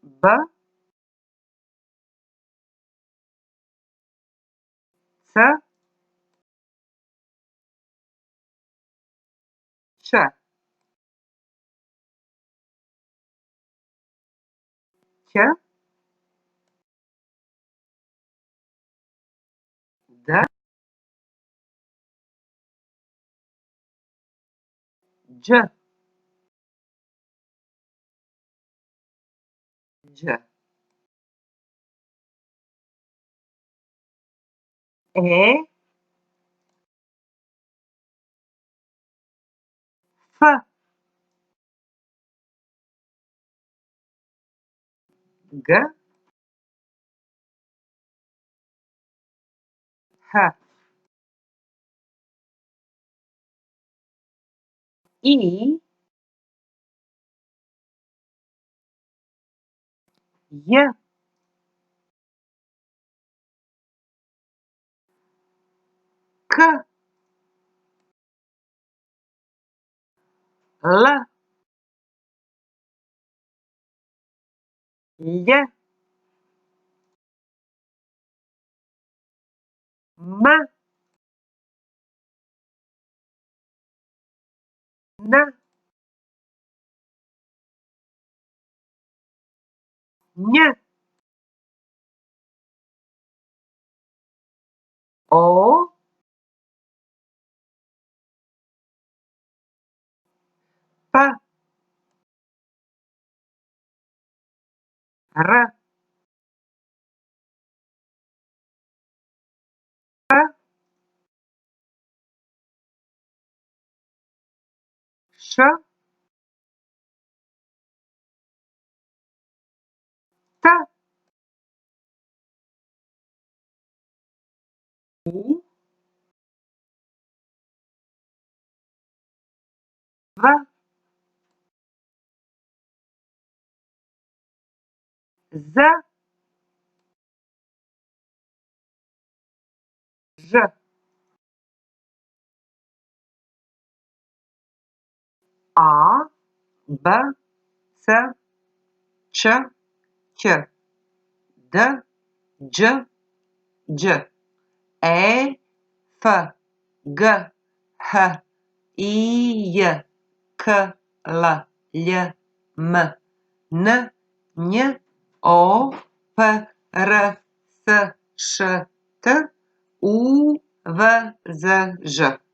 B, C, Ć, Ć, D, Dž, Dž, E, F, G, H, I, J, K, L, Lj, M, N, Nj, O, P, R, P, Š, T, U, V, Z, Ž, A, B, C, Č, Ć, D, Đ, Đ, E, F, G, H, I, J, K, L, Lj, M, N, Nj, O, P, R, S, Š, T, U, V, Z, Ž.